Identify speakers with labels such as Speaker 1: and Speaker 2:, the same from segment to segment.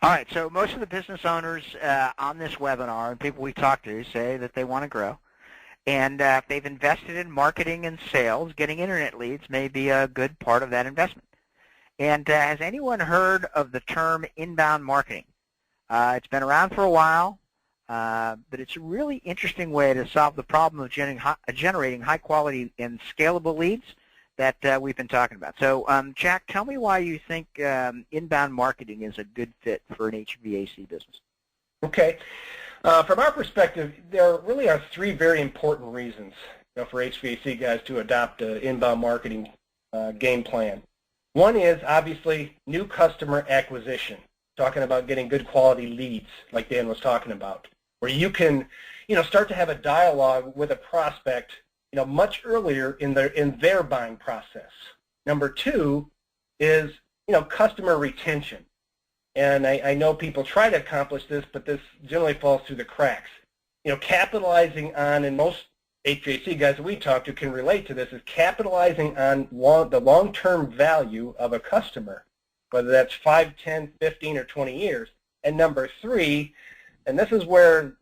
Speaker 1: All right, so most of the business owners on this webinar and people we talk to say that they want to grow. And if they've invested in marketing and sales, getting internet leads may be a good part of that investment. And has anyone heard of the term inbound marketing? It's been around for a while, but it's a really interesting way to solve the problem of generating high-quality and scalable leads that we've been talking about. So, Jack, tell me why you think inbound marketing is a good fit for an HVAC business.
Speaker 2: Okay. From our perspective, there really are three very important reasons for HVAC guys to adopt an inbound marketing game plan. One is obviously new customer acquisition, talking about getting good quality leads like Dan was talking about, where you can start to have a dialogue with a prospect much earlier in their buying process. Number two is customer retention. And I know people try to accomplish this, but this generally falls through the cracks. Capitalizing on, and most HVAC guys that we talk to can relate to this, is capitalizing on the long-term value of a customer, whether that's 5, 10, 15, or 20 years. And number three, and this is where,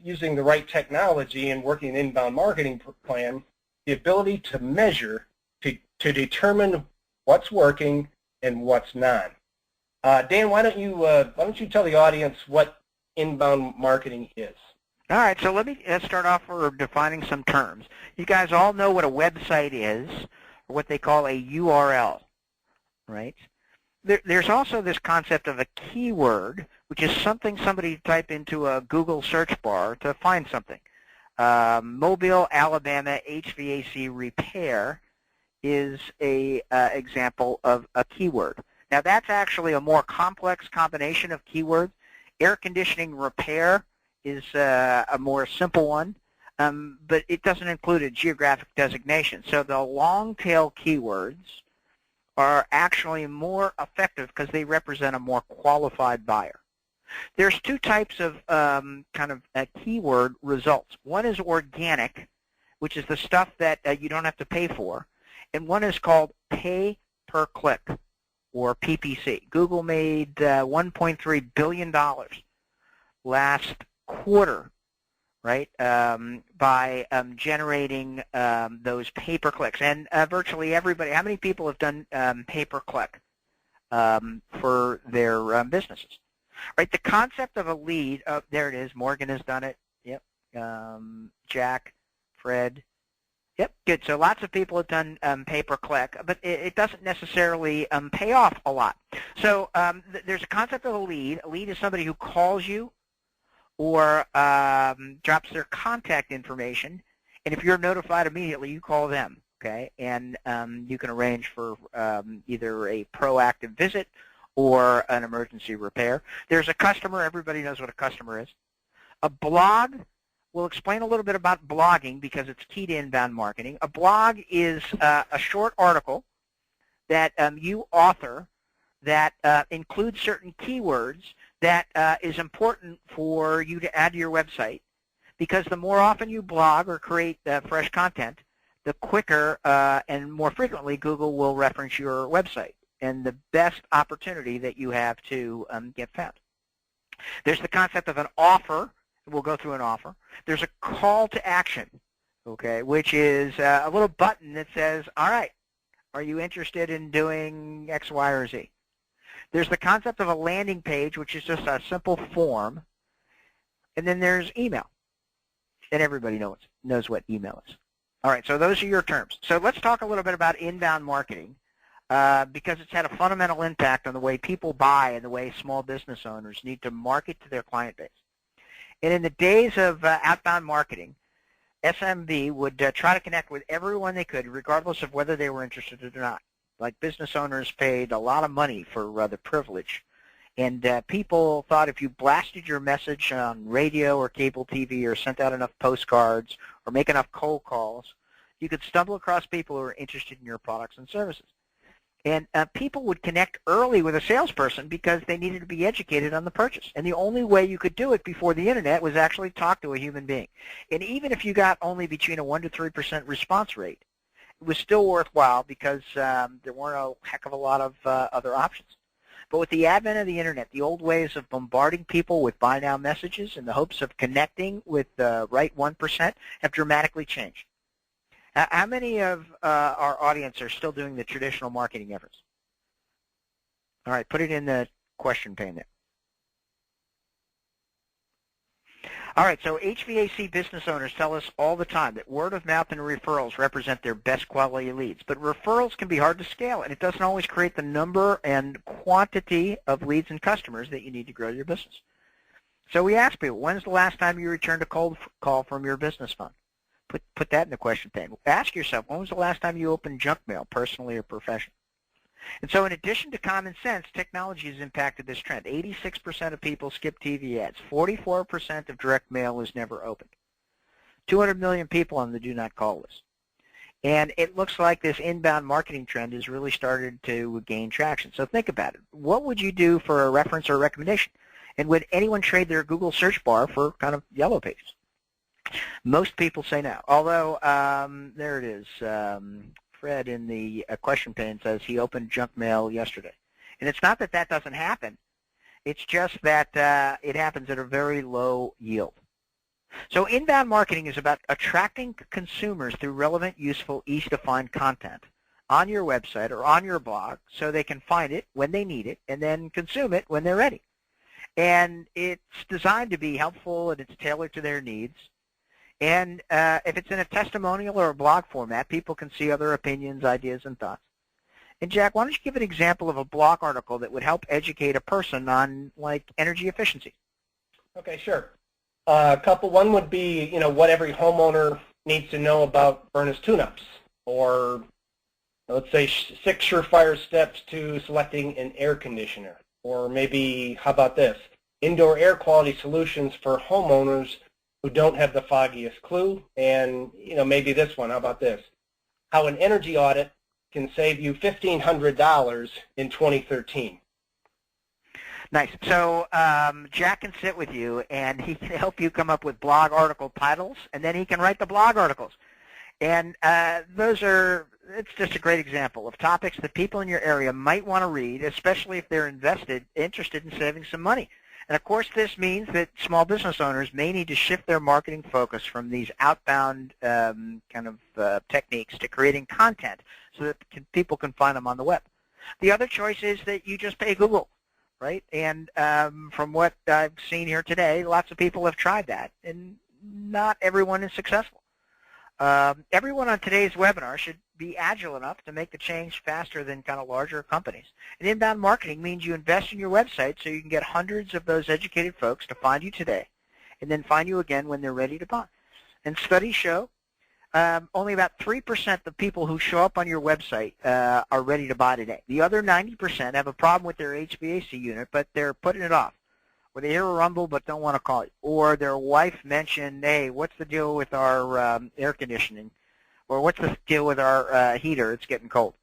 Speaker 2: using the right technology and working an inbound marketing plan, the ability to measure, to determine what's working and what's not. Dan, why don't you tell the audience what inbound marketing is?
Speaker 1: All right, so let me start off for defining some terms. You guys all know what a website is, or what they call a URL, right? There's also this concept of a keyword, which is something somebody type into a Google search bar to find something. Mobile, Alabama, HVAC repair is a example of a keyword. Now, that's actually a more complex combination of keywords. Air conditioning repair is a more simple one, but it doesn't include a geographic designation. So the long-tail keywords are actually more effective because they represent a more qualified buyer. There's two types of keyword results. One is organic, which is the stuff that you don't have to pay for, and one is called pay per click, or PPC. Google made $1.3 billion last quarter, right, by generating those pay-per-clicks. And virtually everybody, how many people have done pay-per-click for their businesses? Right, the concept of a lead, there it is, Morgan has done it, yep, Jack, Fred, yep, good. So lots of people have done pay-per-click, but it doesn't necessarily pay off a lot. So there's a concept of a lead. A lead is somebody who calls you or drops their contact information, and if you're notified immediately, you call them, okay? And you can arrange for either a proactive visit or an emergency repair. There's a customer. Everybody knows what a customer is. A blog. We'll explain a little bit about blogging because it's key to inbound marketing. A blog is a short article that you author that includes certain keywords that is important for you to add to your website, because the more often you blog or create fresh content, the quicker and more frequently Google will reference your website and the best opportunity that you have to get found. There's the concept of an offer. We'll go through an offer. There's a call to action, okay, which is a little button that says, all right, are you interested in doing X, Y, or Z? There's the concept of a landing page, which is just a simple form. And then there's email. And everybody knows what email is. All right, so those are your terms. So let's talk a little bit about inbound marketing because it's had a fundamental impact on the way people buy and the way small business owners need to market to their client base. And in the days of outbound marketing, SMB would try to connect with everyone they could, regardless of whether they were interested or not. Like business owners paid a lot of money for the privilege. And people thought if you blasted your message on radio or cable TV or sent out enough postcards or make enough cold calls, you could stumble across people who are interested in your products and services. And people would connect early with a salesperson because they needed to be educated on the purchase. And the only way you could do it before the Internet was actually talk to a human being. And even if you got only between a 1% to 3% response rate, it was still worthwhile because there weren't a heck of a lot of other options. But with the advent of the internet, the old ways of bombarding people with buy now messages in the hopes of connecting with the right 1% have dramatically changed. How many of our audience are still doing the traditional marketing efforts? All right, put it in the question pane there. All right, so HVAC business owners tell us all the time that word of mouth and referrals represent their best quality leads. But referrals can be hard to scale, and it doesn't always create the number and quantity of leads and customers that you need to grow your business. So we ask people, when's the last time you returned a cold call from your business phone? Put that in the question pane. Ask yourself, when was the last time you opened junk mail, personally or professionally? And so in addition to common sense, technology has impacted this trend. 86% of people skip TV ads. 44% of direct mail is never opened. 200 million people on the do not call list. And it looks like this inbound marketing trend has really started to gain traction. So think about it. What would you do for a reference or a recommendation? And would anyone trade their Google search bar for kind of yellow pages? Most people say no. Although, there it is. Fred in the question pane says he opened junk mail yesterday. And it's not that that doesn't happen. It's just that it happens at a very low yield. So inbound marketing is about attracting consumers through relevant, useful, easy-to-find content on your website or on your blog so they can find it when they need it and then consume it when they're ready. And it's designed to be helpful and it's tailored to their needs. And if it's in a testimonial or a blog format, people can see other opinions, ideas, and thoughts. And Jack, why don't you give an example of a blog article that would help educate a person on, like, energy efficiency?
Speaker 2: Okay, sure. One would be, what every homeowner needs to know about furnace tune-ups, or let's say 6 surefire steps to selecting an air conditioner, or maybe, how about this, indoor air quality solutions for homeowners who don't have the foggiest clue, and maybe this one, how about this, how an energy audit can save you $1,500 in 2013.
Speaker 1: Nice. So Jack can sit with you, and he can help you come up with blog article titles, and then he can write the blog articles. And it's just a great example of topics that people in your area might want to read, especially if they're interested in saving some money. And of course, this means that small business owners may need to shift their marketing focus from these outbound techniques to creating content so that people can find them on the web. The other choice is that you just pay Google, right? And from what I've seen here today, lots of people have tried that, and not everyone is successful. Everyone on today's webinar should be agile enough to make the change faster than kind of larger companies. And inbound marketing means you invest in your website so you can get hundreds of those educated folks to find you today and then find you again when they're ready to buy. And studies show only about 3% of people who show up on your website are ready to buy today. The other 90% have a problem with their HVAC unit, but they're putting it off. Or they hear a rumble but don't want to call you. Or their wife mentioned, hey, what's the deal with our air conditioning? Or what's the deal with our heater? It's getting cold.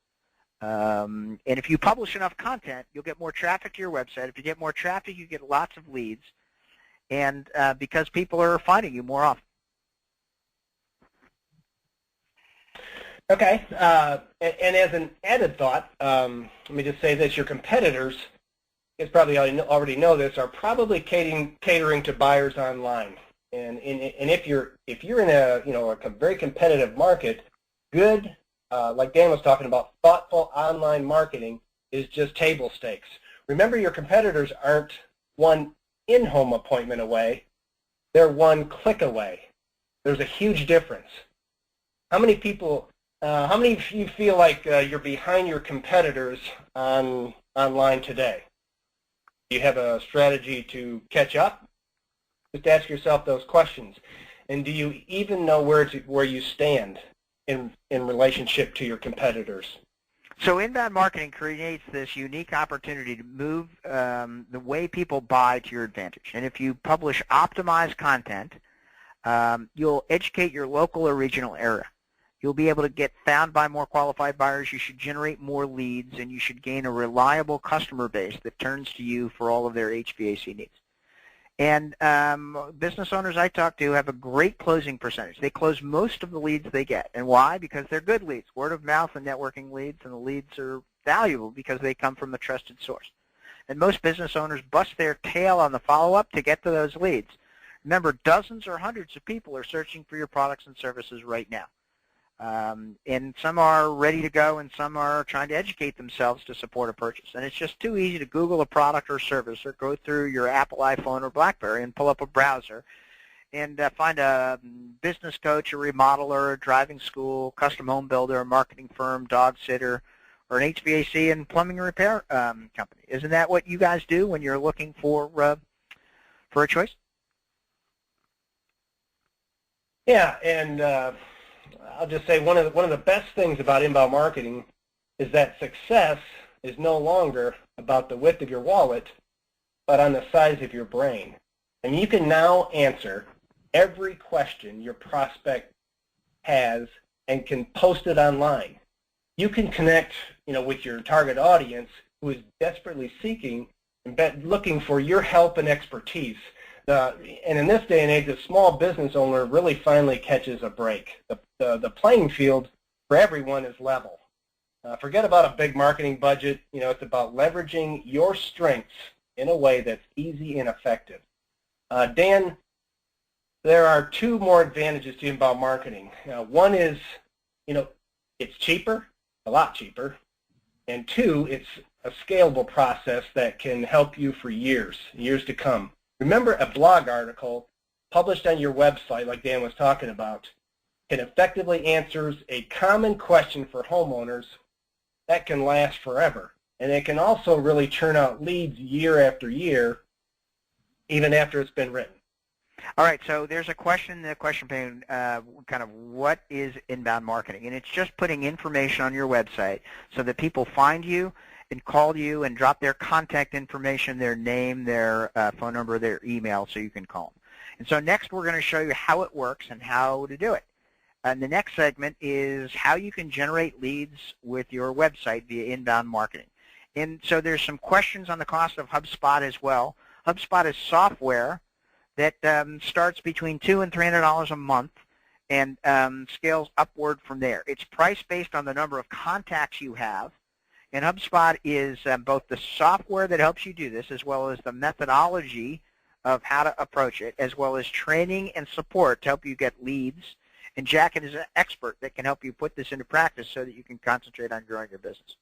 Speaker 1: And if you publish enough content, you'll get more traffic to your website. If you get more traffic, you get lots of leads. And because people are finding you more often.
Speaker 2: Okay. And as an added thought, let me just say this. Your competitors, you probably already know this, are probably catering to buyers online. And if you're in a very competitive market, good, like Dan was talking about, thoughtful online marketing is just table stakes. Remember, your competitors aren't one in-home appointment away; they're one click away. There's a huge difference. How many of you feel like you're behind your competitors online today? Do you have a strategy to catch up? Just ask yourself those questions. And do you even know where you stand in relationship to your competitors?
Speaker 1: So inbound marketing creates this unique opportunity to move the way people buy to your advantage. And if you publish optimized content, you'll educate your local or regional area. You'll be able to get found by more qualified buyers. You should generate more leads, and you should gain a reliable customer base that turns to you for all of their HVAC needs. And business owners I talk to have a great closing percentage. They close most of the leads they get. And why? Because they're good leads, word of mouth and networking leads, and the leads are valuable because they come from a trusted source. And most business owners bust their tail on the follow-up to get to those leads. Remember, dozens or hundreds of people are searching for your products and services right now. And some are ready to go, and some are trying to educate themselves to support a purchase. And it's just too easy to Google a product or service or go through your Apple iPhone or BlackBerry and pull up a browser and find a business coach, a remodeler, a driving school, custom home builder, a marketing firm, dog sitter, or an HVAC and plumbing repair company. Isn't that what you guys do when you're looking for a choice?
Speaker 2: Yeah, and I'll just say one of the best things about inbound marketing is that success is no longer about the width of your wallet, but on the size of your brain. And you can now answer every question your prospect has and can post it online. You can connect, with your target audience who is desperately seeking and looking for your help and expertise. And in this day and age, a small business owner really finally catches a break. The playing field for everyone is level. Forget about a big marketing budget. It's about leveraging your strengths in a way that's easy and effective. Dan, there are two more advantages to inbound marketing. One is, it's cheaper, a lot cheaper. And two, it's a scalable process that can help you for years to come. Remember, a blog article published on your website, like Dan was talking about, can effectively answer a common question for homeowners that can last forever. And it can also really churn out leads year after year, even after it's been written.
Speaker 1: All right, so there's a question in the question pane, kind of what is inbound marketing? And it's just putting information on your website so that people find you and call you and drop their contact information, their name, their phone number, their email, so you can call them. And so next we're going to show you how it works and how to do it. And the next segment is how you can generate leads with your website via inbound marketing. And so there's some questions on the cost of HubSpot as well. HubSpot is software that starts between $200 and $300 a month and scales upward from there. It's priced based on the number of contacts you have, and HubSpot is both the software that helps you do this as well as the methodology of how to approach it, as well as training and support to help you get leads. And Jack is an expert that can help you put this into practice so that you can concentrate on growing your business.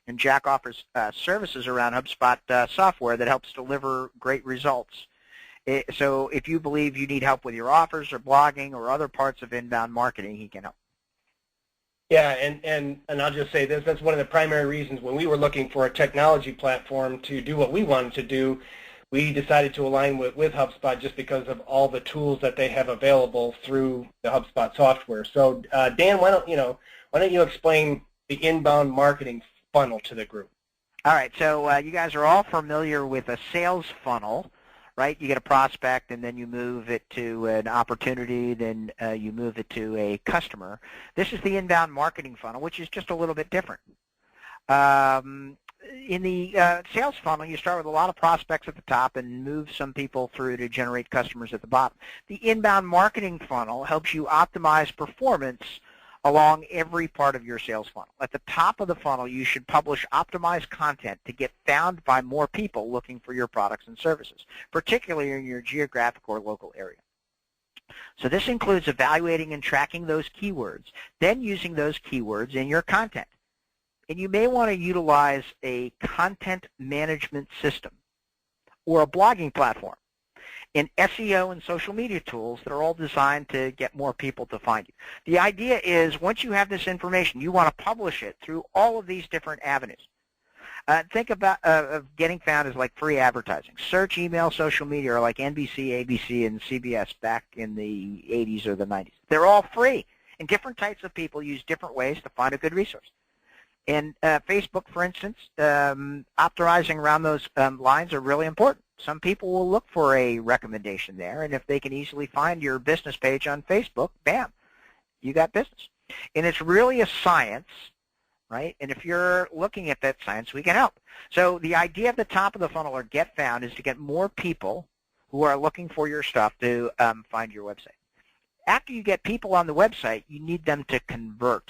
Speaker 1: And Jack offers services around HubSpot software that helps deliver great results. So if you believe you need help with your offers or blogging or other parts of inbound marketing, he can help.
Speaker 2: Yeah, and I'll just say this, that's one of the primary reasons when we were looking for a technology platform to do what we wanted to do, we decided to align with HubSpot just because of all the tools that they have available through the HubSpot software. So Dan, why don't you explain the inbound marketing funnel to the group?
Speaker 1: All right, so you guys are all familiar with a sales funnel, right? You get a prospect, and then you move it to an opportunity, then you move it to a customer. This is the inbound marketing funnel, which is just a little bit different. In the sales funnel, you start with a lot of prospects at the top and move some people through to generate customers at the bottom. The inbound marketing funnel helps you optimize performance along every part of your sales funnel. At the top of the funnel, you should publish optimized content to get found by more people looking for your products and services, particularly in your geographic or local area. So this includes evaluating and tracking those keywords, then using those keywords in your content. And you may want to utilize a content management system or a blogging platform and SEO and social media tools that are all designed to get more people to find you. The idea is once you have this information, you want to publish it through all of these different avenues. Think about getting found as like free advertising. Search, email, social media are like NBC, ABC, and CBS back in the 80s or the 90s. They're all free, and different types of people use different ways to find a good resource. And Facebook, for instance, optimizing around those lines are really important. Some people will look for a recommendation there, and if they can easily find your business page on Facebook, bam, you got business. And it's really a science, right? And if you're looking at that science, we can help. So the idea at the top of the funnel or get found is to get more people who are looking for your stuff to find your website. After you get people on the website, you need them to convert.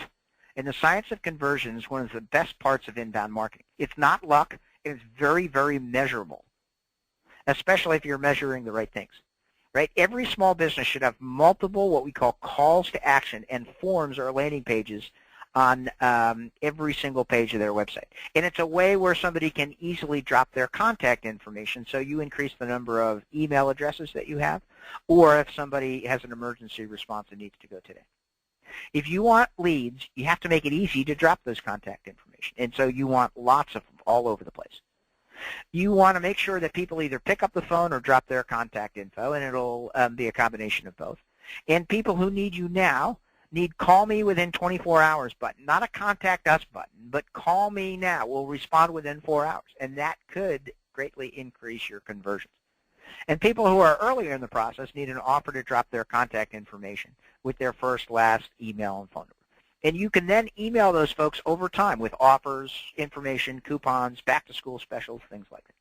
Speaker 1: And the science of conversion is one of the best parts of inbound marketing. It's not luck. and it's very, very measurable, especially if you're measuring the right things. Right? Every small business should have multiple what we call calls to action and forms or landing pages on every single page of their website. And it's a way where somebody can easily drop their contact information, so you increase the number of email addresses that you have, or if somebody has an emergency response that needs to go today. If you want leads, you have to make it easy to drop those contact information, and so you want lots of them all over the place. You want to make sure that people either pick up the phone or drop their contact info, and it'll be a combination of both. And people who need you now need call me within 24 hours button, not a contact us button, but call me now. We'll respond within 4 hours, and that could greatly increase your conversions. And people who are earlier in the process need an offer to drop their contact information with their first, last email and phone number. And you can then email those folks over time with offers, information, coupons, back-to-school specials, things like that.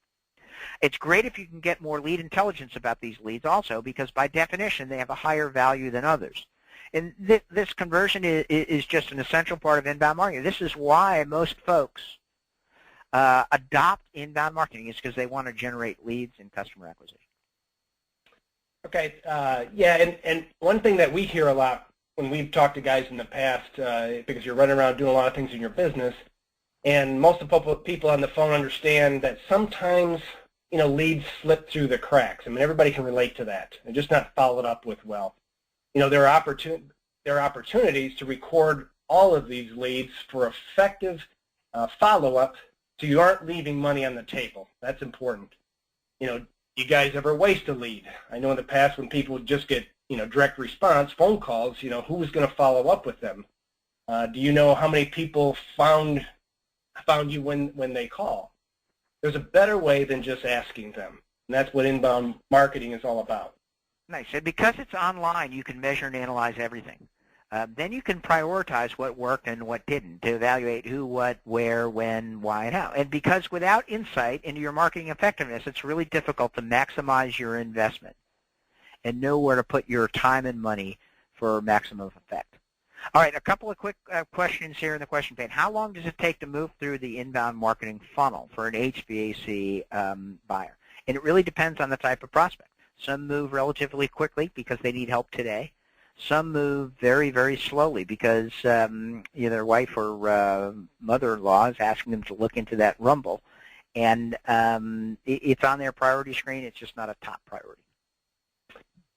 Speaker 1: It's great if you can get more lead intelligence about these leads also, because by definition they have a higher value than others. And this conversion is just an essential part of inbound marketing. This is why most folks adopt inbound marketing, is because they want to generate leads and customer acquisition.
Speaker 2: Okay, yeah, and one thing that we hear a lot when we've talked to guys in the past, because you're running around doing a lot of things in your business, and most of the people on the phone understand that sometimes, leads slip through the cracks. I mean, everybody can relate to that. They're just not followed up with well. There are opportunities to record all of these leads for effective follow-up, so you aren't leaving money on the table. That's important. You guys ever waste a lead? I know in the past when people would just get direct response, phone calls, who was going to follow up with them? Do you know how many people found you when they call? There's a better way than just asking them, and that's what inbound marketing is all about.
Speaker 1: Nice. And because it's online, you can measure and analyze everything. Then you can prioritize what worked and what didn't to evaluate who, what, where, when, why, and how. And because without insight into your marketing effectiveness, it's really difficult to maximize your investment and know where to put your time and money for maximum effect. All right, a couple of quick questions here in the question pane. How long does it take to move through the inbound marketing funnel for an HVAC buyer? And it really depends on the type of prospect. Some move relatively quickly because they need help today. Some move very, very slowly because either their wife or mother-in-law is asking them to look into that rumble. And it's on their priority screen. It's just not a top priority.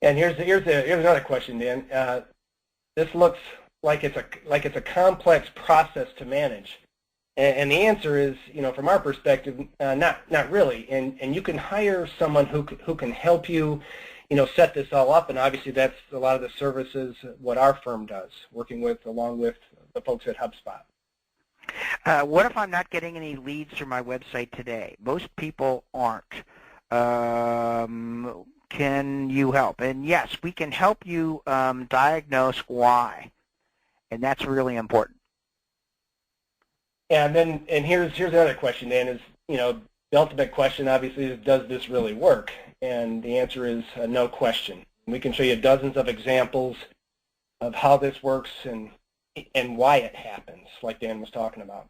Speaker 2: And here's another question, Dan. This looks like it's a complex process to manage, and the answer is, from our perspective, not really. And you can hire someone who can help you, set this all up. And obviously, that's a lot of the services what our firm does, along with the folks at HubSpot.
Speaker 1: What if I'm not getting any leads through my website today? Most people aren't. Can you help? And yes, we can help you diagnose why, and that's really important.
Speaker 2: And here's another question, Dan. Is the ultimate question obviously is, does this really work? And the answer is no question. We can show you dozens of examples of how this works and why it happens, like Dan was talking about.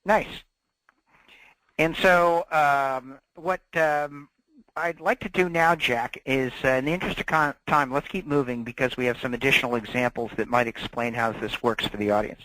Speaker 1: Nice. And so what I'd like to do now, Jack, is in the interest of time, let's keep moving because we have some additional examples that might explain how this works for the audience.